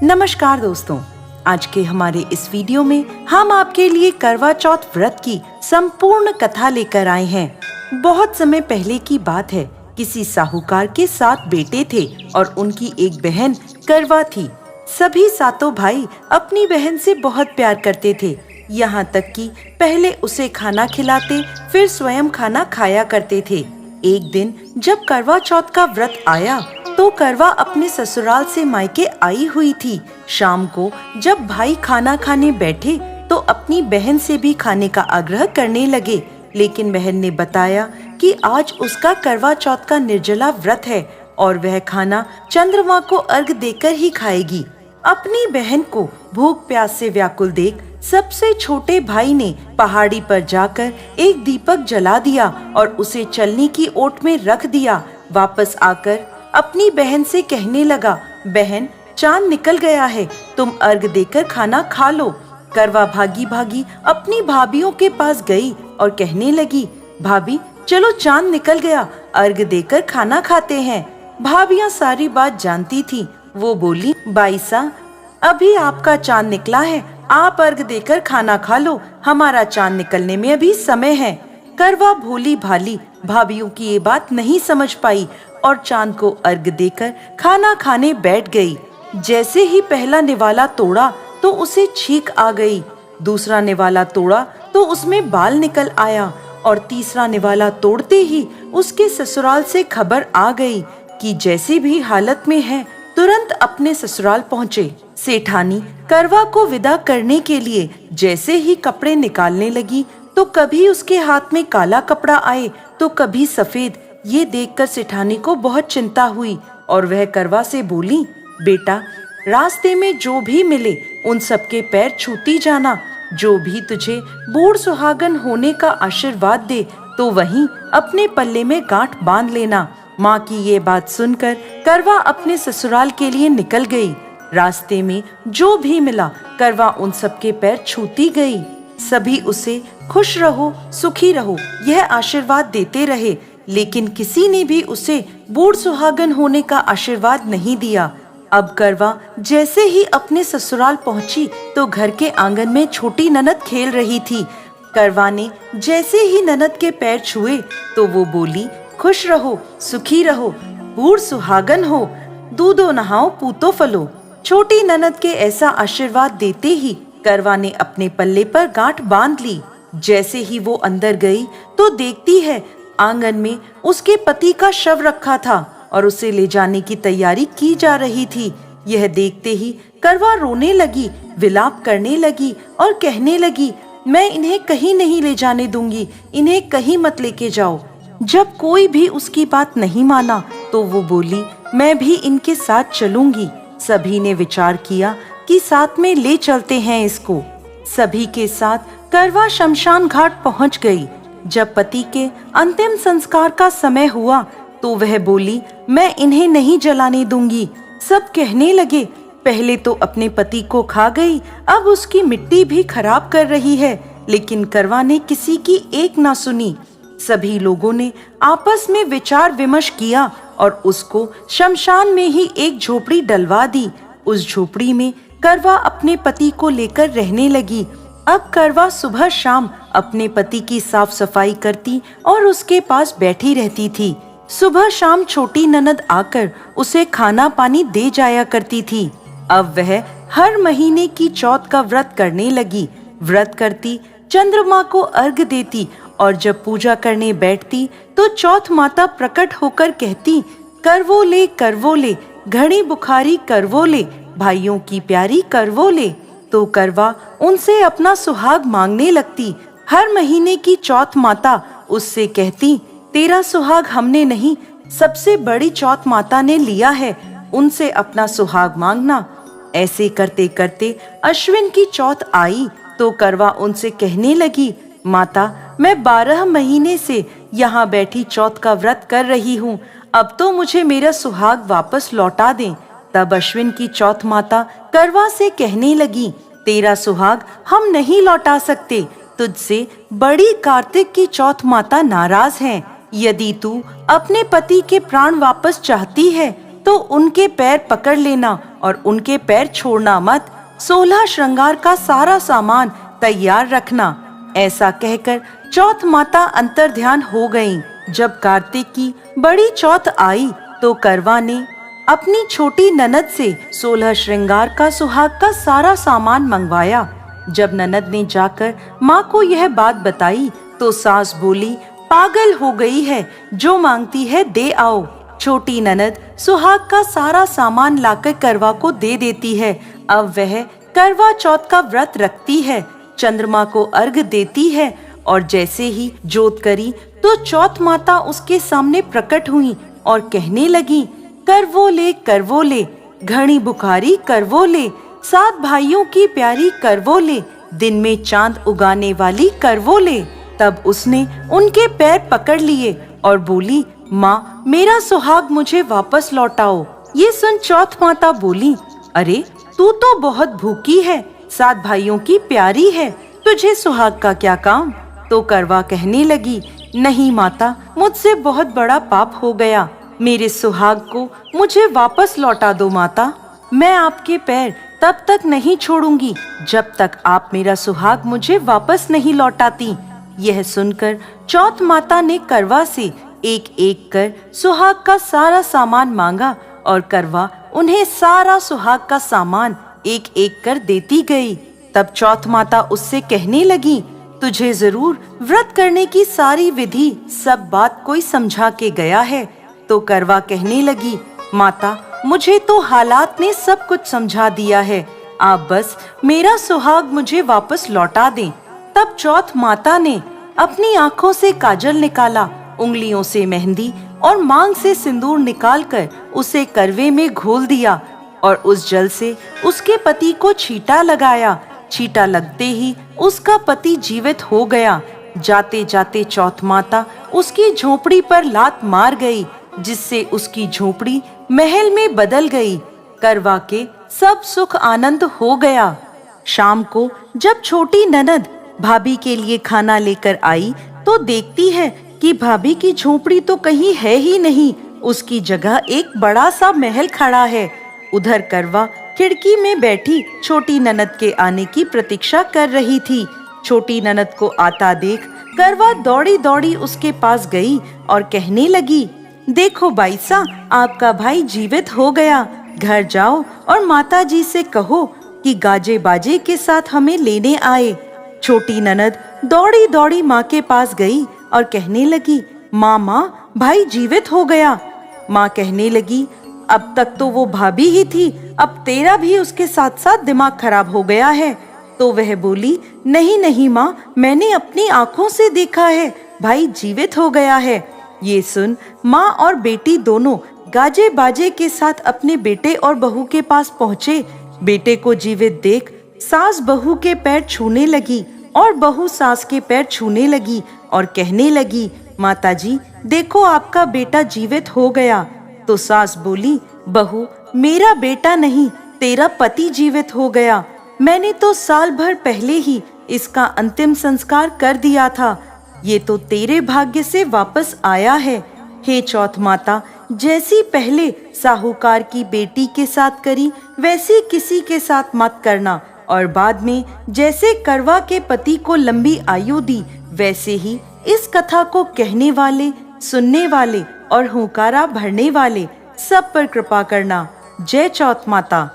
नमस्कार दोस्तों, आज के हमारे इस वीडियो में हम आपके लिए करवा चौथ व्रत की संपूर्ण कथा लेकर आए हैं। बहुत समय पहले की बात है। किसी साहूकार के 7 बेटे थे और उनकी एक बहन करवा थी। सभी सातों भाई अपनी बहन से बहुत प्यार करते थे, यहाँ तक कि पहले उसे खाना खिलाते फिर स्वयं खाना खाया करते थे। एक दिन जब करवा चौथ का व्रत आया तो करवा अपने ससुराल से मायके आई हुई थी। शाम को जब भाई खाना खाने बैठे तो अपनी बहन से भी खाने का आग्रह करने लगे, लेकिन बहन ने बताया कि आज उसका करवा चौथ का निर्जला व्रत है और वह खाना चंद्रमा को अर्घ देकर ही खाएगी। अपनी बहन को भूख प्यास से व्याकुल देख सबसे छोटे भाई ने पहाड़ी पर जाकर एक दीपक जला दिया और उसे चलनी की ओट में रख दिया। वापस आकर अपनी बहन से कहने लगा, बहन चांद निकल गया है, तुम अर्घ देकर खाना खा लो। करवा भागी भागी अपनी भाभियों के पास गई और कहने लगी, भाभी चलो चांद निकल गया, अर्घ देकर खाना खाते हैं। भाभियां सारी बात जानती थी। वो बोली, बाईसा अभी आपका चांद निकला है, आप अर्घ देकर खाना खा लो, हमारा चांद निकलने में अभी समय है। करवा भोली भाली भाभियों की ये बात नहीं समझ पाई और चांद को अर्घ देकर खाना खाने बैठ गई। जैसे ही पहला निवाला तोड़ा तो उसे छींक आ गई, दूसरा निवाला तोड़ा तो उसमें बाल निकल आया और तीसरा निवाला तोड़ते ही उसके ससुराल से खबर आ गई कि जैसी भी हालत में है तुरंत अपने ससुराल पहुँचे। सेठानी करवा को विदा करने के लिए जैसे ही कपड़े निकालने लगी तो कभी उसके हाथ में काला कपड़ा आए तो कभी सफेद। ये देखकर सेठानी को बहुत चिंता हुई और वह करवा से बोली, बेटा रास्ते में जो भी मिले उन सबके पैर छूती जाना। जो भी तुझे बूढ़ सुहागन होने का आशीर्वाद दे तो वहीं अपने पल्ले में गांठ बांध लेना। माँ की ये बात सुनकर करवा अपने ससुराल के लिए निकल गई। रास्ते में जो भी मिला करवा उन सबके पैर छूती गई। सभी उसे खुश रहो सुखी रहो यह आशीर्वाद देते रहे, लेकिन किसी ने भी उसे बूढ़ सुहागन होने का आशीर्वाद नहीं दिया। अब करवा जैसे ही अपने ससुराल पहुंची तो घर के आंगन में छोटी ननद खेल रही थी। करवा ने जैसे ही ननद के पैर छुए तो वो बोली, खुश रहो सुखी रहो बूढ़ सुहागन हो, दूधो नहाओ पूतो फलो। छोटी ननद के ऐसा आशीर्वाद देते ही करवा ने अपने पल्ले पर गांठ बांध ली। जैसे ही वो अंदर गई तो देखती है आंगन में उसके पति का शव रखा था और उसे ले जाने की तैयारी की जा रही थी। यह देखते ही करवा रोने लगी, विलाप करने लगी और कहने लगी, मैं इन्हें कहीं नहीं ले जाने दूंगी, इन्हें कहीं मत लेके जाओ। जब कोई भी उसकी बात नहीं माना तो वो बोली, मैं भी इनके साथ चलूंगी। सभी ने विचार किया कि साथ में ले चलते हैं इसको। सभी के साथ करवा शमशान घाट पहुंच गई। जब पति के अंतिम संस्कार का समय हुआ तो वह बोली, मैं इन्हें नहीं जलाने दूंगी। सब कहने लगे, पहले तो अपने पति को खा गई, अब उसकी मिट्टी भी खराब कर रही है, लेकिन करवा ने किसी की एक ना सुनी। सभी लोगों ने आपस में विचार विमर्श किया और उसको शमशान में ही एक झोपड़ी डलवा दी। उस झोपड़ी में करवा अपने पति को लेकर रहने लगी। अब करवा सुबह शाम अपने पति की साफ सफाई करती और उसके पास बैठी रहती थी। सुबह शाम छोटी ननद आकर उसे खाना पानी दे जाया करती थी। अब वह हर महीने की चौथ का व्रत करने लगी। व्रत करती, चंद्रमा को अर्घ देती और जब पूजा करने बैठती तो चौथ माता प्रकट होकर कहती, करवो ले घड़ी बुखारी करवो ले, भाइयों की प्यारी करवो ले। तो करवा उनसे अपना सुहाग मांगने लगती। हर महीने की चौथ माता उससे कहती, तेरा सुहाग हमने नहीं, सबसे बड़ी चौथ माता ने लिया है, उनसे अपना सुहाग मांगना। ऐसे करते करते अश्विन की चौथ आई तो करवा उनसे कहने लगी, माता मैं 12 महीने से यहाँ बैठी चौथ का व्रत कर रही हूँ, अब तो मुझे मेरा सुहाग वापस लौटा दें। तब अश्विन की चौथ माता करवा से कहने लगी, तेरा सुहाग हम नहीं लौटा सकते, तुझसे बड़ी कार्तिक की चौथ माता नाराज हैं। यदि तू अपने पति के प्राण वापस चाहती है तो उनके पैर पकड़ लेना और उनके पैर छोड़ना मत। 16 श्रृंगार का सारा सामान तैयार रखना। ऐसा कहकर चौथ माता अंतर्ध्यान हो गईं। जब कार्तिक की बड़ी चौथ आई तो करवा ने अपनी छोटी ननद से 16 श्रृंगार का सुहाग का सारा सामान मंगवाया। जब ननद ने जाकर माँ को यह बात बताई तो सास बोली, पागल हो गई है, जो मांगती है दे आओ। छोटी ननद सुहाग का सारा सामान लाकर करवा को दे देती है। अब वह करवा चौथ का व्रत रखती है, चंद्रमा को अर्घ देती है और जैसे ही जोत करी तो चौथ माता उसके सामने प्रकट हुई और कहने लगी, करवो ले, घनी बुखारी करवो ले, 7 भाइयों की प्यारी करवो ले, दिन में चांद उगाने वाली करवो ले। तब उसने उनके पैर पकड़ लिए और बोली, माँ मेरा सुहाग मुझे वापस लौटाओ। ये सुन चौथ माता बोली, अरे तू तो बहुत भूखी है, 7 भाइयों की प्यारी है, तुझे सुहाग का क्या काम। तो करवा कहने लगी, नहीं माता, मुझसे बहुत बड़ा पाप हो गया, मेरे सुहाग को मुझे वापस लौटा दो माता। मैं आपके पैर तब तक नहीं छोड़ूंगी जब तक आप मेरा सुहाग मुझे वापस नहीं लौटाती। यह सुनकर चौथ माता ने करवा से एक एक कर सुहाग का सारा सामान मांगा और करवा उन्हें सारा सुहाग का सामान एक एक कर देती गई। तब चौथ माता उससे कहने लगी, तुझे जरूर व्रत करने की सारी विधि सब बात कोई समझा के गया है। तो करवा कहने लगी, माता मुझे तो हालात ने सब कुछ समझा दिया है, आप बस मेरा सुहाग मुझे वापस लौटा दें। तब चौथ माता ने अपनी आंखों से काजल निकाला, उंगलियों से मेहंदी और मांग से सिंदूर निकालकर उसे करवे में घोल दिया और उस जल से उसके पति को छींटा लगाया। छींटा लगते ही उसका पति जीवित हो गया। जाते जाते चौथ माता उसकी झोपड़ी पर लात मार गई, जिससे उसकी झोपड़ी महल में बदल गई। करवा के सब सुख आनंद हो गया। शाम को जब छोटी ननद भाभी के लिए खाना लेकर आई तो देखती है कि भाभी की झोपड़ी तो कहीं है ही नहीं, उसकी जगह एक बड़ा सा महल खड़ा है। उधर करवा खिड़की में बैठी छोटी ननद के आने की प्रतीक्षा कर रही थी। छोटी ननद को आता देख करवा दौड़ी दौड़ी उसके पास गई और कहने लगी, देखो बाईसा, आपका भाई जीवित हो गया। घर जाओ और माता जी से कहो कि गाजे बाजे के साथ हमें लेने आए। छोटी ननद दौड़ी दौड़ी माँ के पास गई और कहने लगी, माँ भाई जीवित हो गया। माँ कहने लगी, अब तक तो वो भाभी ही थी, अब तेरा भी उसके साथ साथ दिमाग खराब हो गया है। तो वह बोली, नहीं माँ, मैंने अपनी आंखों से देखा है, भाई जीवित हो गया है। ये सुन माँ और बेटी दोनों गाजे बाजे के साथ अपने बेटे और बहू के पास पहुँचे। बेटे को जीवित देख सास बहू के पैर छूने लगी और बहू सास के पैर छूने लगी और कहने लगी, माताजी देखो आपका बेटा जीवित हो गया। तो सास बोली, बहू मेरा बेटा नहीं, तेरा पति जीवित हो गया। मैंने तो साल भर पहले ही इसका अंतिम संस्कार कर दिया था, ये तो तेरे भाग्य से वापस आया है। हे चौथ माता, जैसी पहले साहूकार की बेटी के साथ करी वैसी किसी के साथ मत करना, और बाद में जैसे करवा के पति को लंबी आयु दी वैसे ही इस कथा को कहने वाले, सुनने वाले और हुंकारा भरने वाले सब पर कृपा करना। जय चौथ माता।